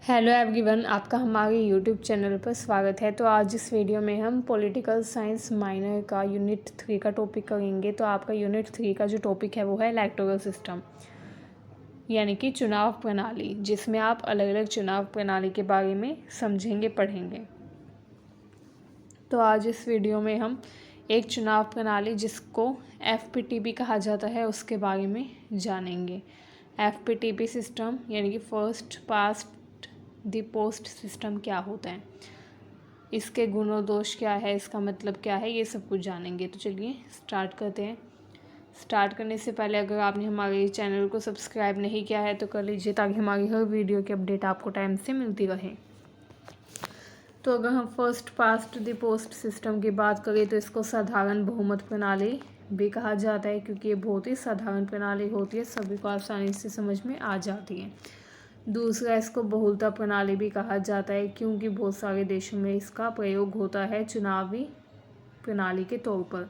Hello everyone, आपका हमारे YouTube channel पर स्वागत है। तो आज इस वीडियो में हम पॉलिटिकल साइंस माइनर का यूनिट 3 का टॉपिक करेंगे। तो आपका यूनिट 3 का जो टॉपिक है वो है इलेक्टोरल सिस्टम, यानी कि चुनाव प्रणाली, जिसमें आप अलग अलग चुनाव प्रणाली के बारे में समझेंगे, पढ़ेंगे। तो आज इस वीडियो में हम एक चुनाव प्रणाली जिसको FPTP कहा जाता है उसके बारे में जानेंगे। FPTP सिस्टम यानी कि first past the post system क्या होता है, इसके गुण दोष क्या है, इसका मतलब क्या है, ये सब कुछ जानेंगे। तो चलिए स्टार्ट करते हैं। स्टार्ट करने से पहले अगर आपने हमारे चैनल को सब्सक्राइब नहीं किया है तो कर लीजिए, ताकि हमारी हर वीडियो की अपडेट आपको टाइम से मिलती रहे। तो अगर हम first past the post system की बात करें तो इसको साधारण बहुमत प्रणाली भी कहा जाता है, क्योंकि ये बहुत ही साधारण प्रणाली होती है, सभी को आसानी से समझ में आ जाती है। दूसरा, इसको बहुलता प्रणाली भी कहा जाता है, क्योंकि बहुत सारे देशों में इसका प्रयोग होता है चुनावी प्रणाली के तौर पर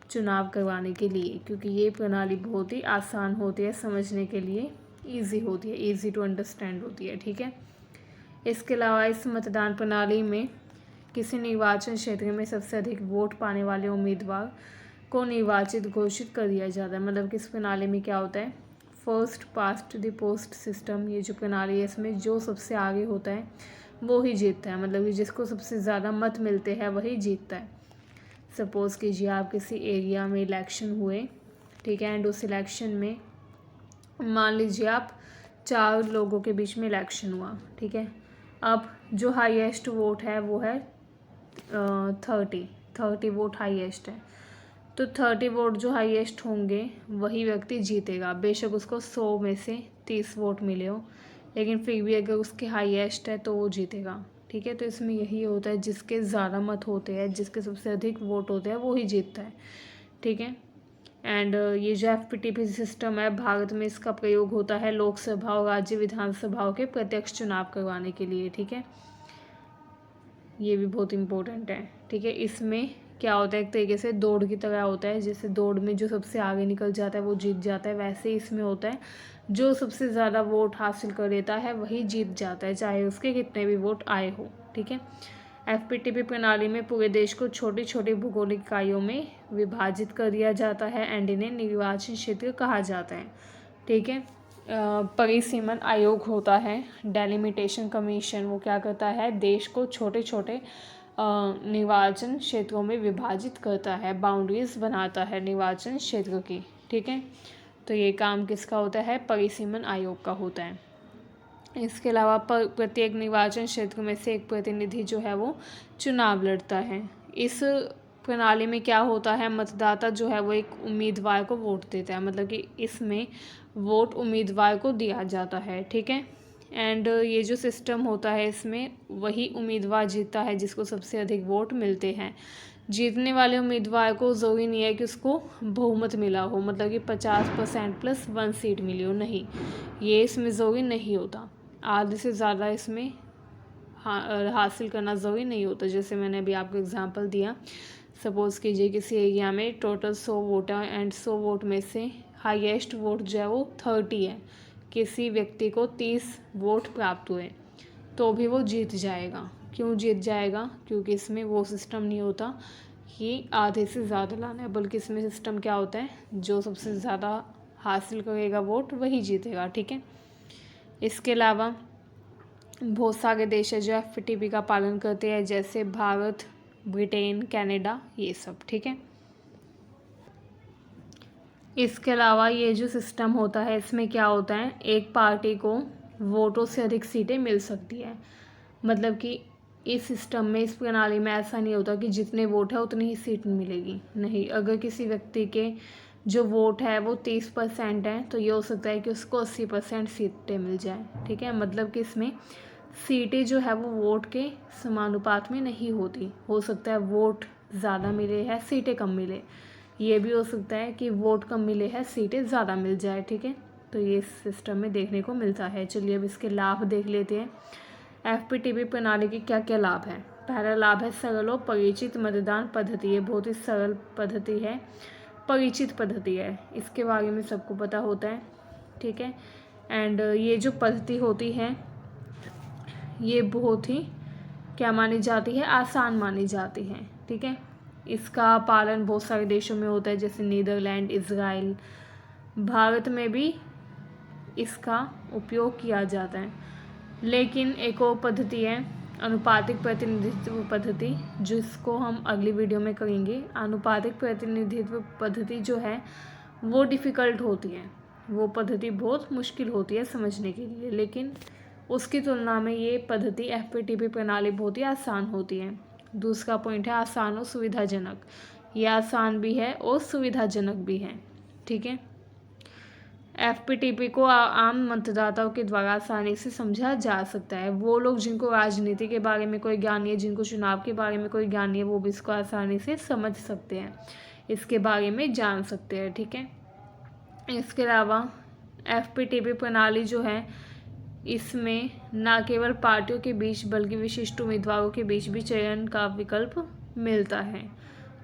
चुनाव करवाने के लिए, क्योंकि ये प्रणाली बहुत ही आसान होती है, समझने के लिए इजी होती है, इजी टू अंडरस्टैंड होती है। ठीक है। इसके अलावा इस मतदान प्रणाली में किसी निर्वाचन क्षेत्र में सबसे अधिक वोट पाने वाले उम्मीदवार को निर्वाचित घोषित कर दिया जाता है। मतलब कि इस प्रणाली में क्या होता है, first past the post system, ये जो प्रणाली है इसमें जो सबसे आगे होता है वो ही जीतता है। मतलब कि जिसको सबसे ज़्यादा मत मिलते हैं वही जीतता है। सपोज़ कीजिए आप किसी एरिया में इलेक्शन हुए, ठीक है, एंड उस इलेक्शन में मान लीजिए आप 4 लोगों के बीच में इलेक्शन हुआ, ठीक है। अब जो हाईएस्ट वोट है वो है 30 वोट हाईएस्ट है। तो 30 वोट जो हाईएस्ट होंगे वही व्यक्ति जीतेगा, बेशक उसको 100 में से 30 वोट मिले हो, लेकिन फिर भी अगर उसके हाईएस्ट है तो वो जीतेगा। ठीक है। तो इसमें यही होता है, जिसके ज़्यादा मत होते हैं, जिसके सबसे अधिक वोट होते हैं वो ही जीतता है। ठीक है। एंड ये जो FPTP सिस्टम है, भारत में इसका प्रयोग होता है लोकसभा और राज्य विधानसभाओं के प्रत्यक्ष चुनाव करवाने के लिए। ठीक है। ये भी बहुत इम्पोर्टेंट है। ठीक है। इसमें क्या होता है, एक तरीके से दौड़ की तरह होता है, जैसे दौड़ में जो सबसे आगे निकल जाता है वो जीत जाता है, वैसे ही इसमें होता है, जो सबसे ज़्यादा वोट हासिल कर लेता है वही जीत जाता है, चाहे उसके कितने भी वोट आए हो। ठीक है। FPTP प्रणाली में पूरे देश को छोटी छोटी भौगोलिक इकाइयों में विभाजित कर दिया जाता है एंड इन्हें निर्वाचन क्षेत्र कहा जाता है। ठीक है। परिसीमन आयोग होता है, डेलिमिटेशन कमीशन, वो क्या करता है, देश को छोटे छोटे निर्वाचन क्षेत्रों में विभाजित करता है, बाउंड्रीज बनाता है निर्वाचन क्षेत्र की। ठीक है। तो ये काम किसका होता है, परिसीमन आयोग का होता है। इसके अलावा प्रत्येक निर्वाचन क्षेत्र में से एक प्रतिनिधि जो है वो चुनाव लड़ता है। इस प्रणाली में क्या होता है, मतदाता जो है वो एक उम्मीदवार को वोट देता है, मतलब कि इसमें वोट उम्मीदवार को दिया जाता है। ठीक है। एंड ये जो सिस्टम होता है इसमें वही उम्मीदवार जीतता है जिसको सबसे अधिक वोट मिलते हैं। जीतने वाले उम्मीदवार को ज़रूरी नहीं है कि उसको बहुमत मिला हो, मतलब कि 50% प्लस 1 सीट मिली हो, नहीं, ये इसमें ज़रूरी नहीं होता। आधे से ज़्यादा इसमें हासिल करना ज़रूरी नहीं होता। जैसे मैंने अभी आपको एग्जांपल दिया, सपोज़ कीजिए किसी एरिया में टोटल 100 वोट है एंड 100 वोट में से हाईएस्ट वोट जो है वो 30 है, किसी व्यक्ति को 30 वोट प्राप्त हुए तो भी वो जीत जाएगा। क्यों जीत जाएगा, क्योंकि इसमें वो सिस्टम नहीं होता कि आधे से ज़्यादा लाना है, बल्कि इसमें सिस्टम क्या होता है, जो सबसे ज़्यादा हासिल करेगा वोट वही जीतेगा। ठीक है। इसके अलावा बहुत सारे देश है जो FPTP का पालन करते हैं, जैसे भारत, ब्रिटेन, कनाडा, ये सब। ठीक है। इसके अलावा ये जो सिस्टम होता है इसमें क्या होता है, एक पार्टी को वोटों से अधिक सीटें मिल सकती है। मतलब कि इस सिस्टम में, इस प्रणाली में ऐसा नहीं होता कि जितने वोट है उतनी ही सीट मिलेगी, नहीं। अगर किसी व्यक्ति के जो वोट है वो 30% है तो ये हो सकता है कि उसको 80% सीटें मिल जाए। ठीक है। मतलब कि इसमें सीटें जो है वो वोट के समानुपात में नहीं होती, हो सकता है वोट ज़्यादा मिले है सीटें कम मिले, ये भी हो सकता है कि वोट कम मिले हैं सीटें ज़्यादा मिल जाए। ठीक है। तो ये सिस्टम में देखने को मिलता है। चलिए अब इसके लाभ देख लेते हैं। FPTP प्रणाली के क्या क्या लाभ हैं। पहला लाभ है सरल और परिचित मतदान पद्धति। ये बहुत ही सरल पद्धति है, परिचित पद्धति है, इसके बारे में सबको पता होता है। ठीक है। एंड ये जो पद्धति होती है ये बहुत ही क्या मानी जाती है, आसान मानी जाती है। ठीक है, इसका पालन बहुत सारे देशों में होता है, जैसे नीदरलैंड, इज़राइल। भारत में भी इसका उपयोग किया जाता है। लेकिन एक और पद्धति है अनुपातिक प्रतिनिधित्व पद्धति, जिसको हम अगली वीडियो में करेंगे। अनुपातिक प्रतिनिधित्व पद्धति जो है वो डिफ़िकल्ट होती है, वो पद्धति बहुत मुश्किल होती है समझने के लिए, लेकिन उसकी तुलना में ये पद्धति FPTP प्रणाली बहुत ही आसान होती है। दूसरा पॉइंट है आसान और सुविधाजनक। ये आसान भी है और सुविधाजनक भी है। ठीक है, FPTP को आम मतदाताओं के द्वारा आसानी से समझा जा सकता है। वो लोग जिनको राजनीति के बारे में कोई ज्ञान नहीं है, जिनको चुनाव के बारे में कोई ज्ञान नहीं है, वो भी इसको आसानी से समझ सकते हैं, इसके बारे में जान सकते हैं। ठीक है, इसके अलावा FPTP प्रणाली जो है इसमें न केवल पार्टियों के बीच बल्कि विशिष्ट उम्मीदवारों के बीच भी चयन का विकल्प मिलता है।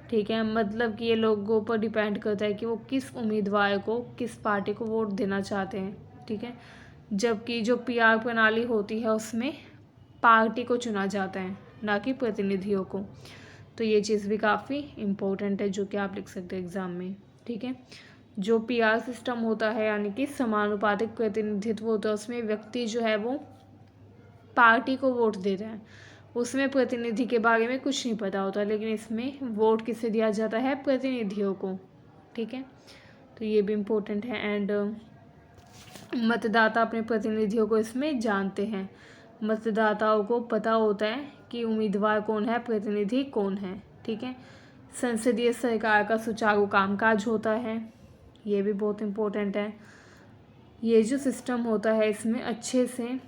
ठीक है, मतलब कि ये लोगों पर डिपेंड करता है कि वो किस उम्मीदवार को, किस पार्टी को वोट देना चाहते हैं। ठीक है, जबकि जो PR प्रणाली होती है उसमें पार्टी को चुना जाता है, ना कि प्रतिनिधियों को। तो ये चीज़ भी काफ़ी इम्पोर्टेंट है जो कि आप लिख सकते हैं एग्ज़ाम में। ठीक है, जो PR सिस्टम होता है यानी कि समानुपातिक प्रतिनिधित्व होता है, उसमें व्यक्ति जो है वो पार्टी को वोट देता है, उसमें प्रतिनिधि के बारे में कुछ नहीं पता होता, लेकिन इसमें वोट किसे दिया जाता है, प्रतिनिधियों को। ठीक है, तो ये भी इम्पोर्टेंट है। एंड मतदाता अपने प्रतिनिधियों को इसमें जानते हैं, मतदाताओं को पता होता है कि उम्मीदवार कौन है, प्रतिनिधि कौन है। ठीक है, संसदीय सरकार का सुचारू कामकाज होता है, ये भी बहुत इम्पोर्टेंट है। ये जो सिस्टम होता है इसमें अच्छे से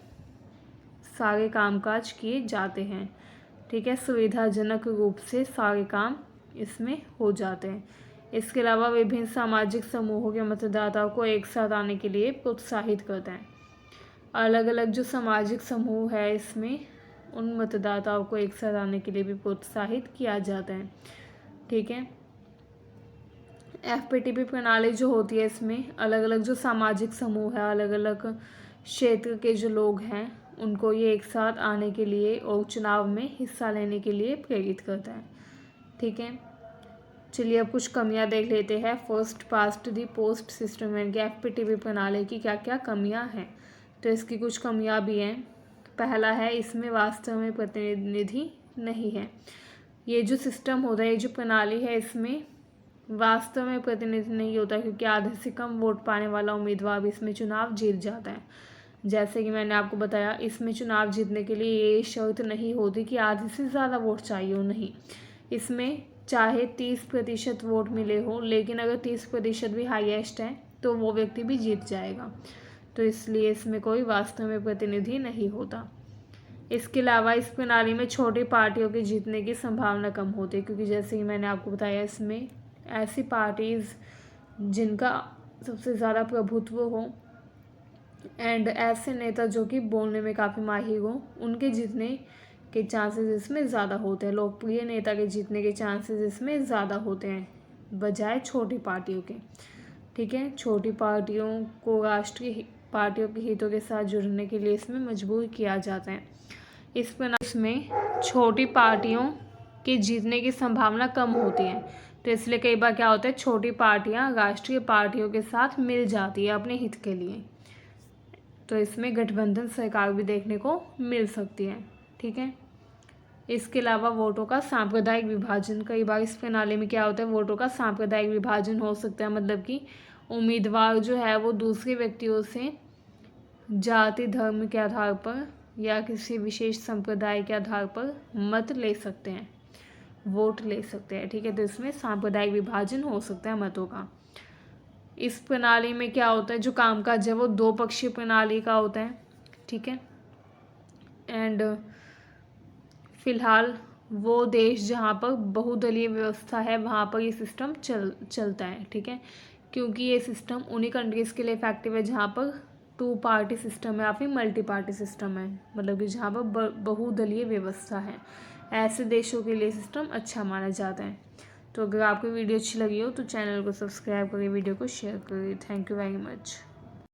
सारे कामकाज किए जाते हैं। ठीक है, सुविधाजनक रूप से सारे काम इसमें हो जाते हैं। इसके अलावा विभिन्न सामाजिक समूहों के मतदाताओं को एक साथ आने के लिए प्रोत्साहित करता है। अलग अलग जो सामाजिक समूह है इसमें उन मतदाताओं को एक साथ आने के लिए भी प्रोत्साहित किया जाता है। ठीक है, FPTP प्रणाली जो होती है इसमें अलग अलग जो सामाजिक समूह है, अलग अलग क्षेत्र के जो लोग हैं उनको ये एक साथ आने के लिए और चुनाव में हिस्सा लेने के लिए प्रेरित करता है। ठीक है, चलिए अब कुछ कमियां देख लेते हैं। First past the post system यानी कि FPTP प्रणाली की क्या क्या कमियां हैं। तो इसकी कुछ कमियां भी हैं। पहला है इसमें वास्तव में प्रतिनिधि नहीं है। ये जो सिस्टम होता है, ये जो प्रणाली है, इसमें वास्तव में प्रतिनिधि नहीं होता, क्योंकि आधे से कम वोट पाने वाला उम्मीदवार भी इसमें चुनाव जीत जाता है। जैसे कि मैंने आपको बताया, इसमें चुनाव जीतने के लिए ये शर्त नहीं होती कि आधे से ज़्यादा वोट चाहिए हो, नहीं। इसमें चाहे 30% वोट मिले हो, लेकिन अगर 30% भी हाईएस्ट है तो वो व्यक्ति भी जीत जाएगा। तो इसलिए इसमें कोई वास्तव में प्रतिनिधि नहीं होता। इसके अलावा इस प्रणाली में छोटी पार्टियों के जीतने की संभावना कम होती है, क्योंकि जैसे कि मैंने आपको बताया इसमें ऐसी पार्टीज़ जिनका सबसे ज़्यादा प्रभुत्व हो एंड ऐसे नेता जो कि बोलने में काफ़ी माहिर हो, उनके जीतने के चांसेस इसमें ज़्यादा होते हैं। लोकप्रिय नेता के जीतने के चांसेस इसमें ज़्यादा होते हैं बजाय छोटी पार्टियों के। ठीक है, छोटी पार्टियों को राष्ट्रीय पार्टियों के हितों के साथ जुड़ने के लिए इसमें मजबूर किया जाता है। इस प्रणाली में छोटी पार्टियों के जीतने की संभावना कम होती है, तो इसलिए कई बार क्या होता है, छोटी पार्टियां राष्ट्रीय पार्टियों के साथ मिल जाती है अपने हित के लिए। तो इसमें गठबंधन सरकार भी देखने को मिल सकती है। ठीक है, इसके अलावा वोटों का सांप्रदायिक विभाजन, कई बार इस प्रणाली में क्या होता है, वोटों का सांप्रदायिक विभाजन हो सकता है। मतलब कि उम्मीदवार जो है वो दूसरे व्यक्तियों से जाति धर्म के आधार पर या किसी विशेष संप्रदाय के आधार पर मत ले सकते हैं, वोट ले सकते हैं। ठीक है, तो इसमें सांप्रदायिक विभाजन हो सकता है मतों का। इस प्रणाली में क्या होता है, जो कामकाज है वो 2 पक्षीय प्रणाली का होता है। ठीक है, एंड फिलहाल वो देश जहाँ पर बहुदलीय व्यवस्था है वहाँ पर ये सिस्टम चलता है। ठीक है, क्योंकि ये सिस्टम उन्हीं कंट्रीज़ के लिए इफेक्टिव है जहाँ पर 2 पार्टी सिस्टम है या फिर मल्टी पार्टी सिस्टम है, मतलब कि जहाँ पर बहुदलीय व्यवस्था है। ऐसे देशों के लिए सिस्टम अच्छा माना जाता है। तो अगर आपको वीडियो अच्छी लगी हो तो चैनल को सब्सक्राइब करिए, वीडियो को शेयर करिए। Thank you very much.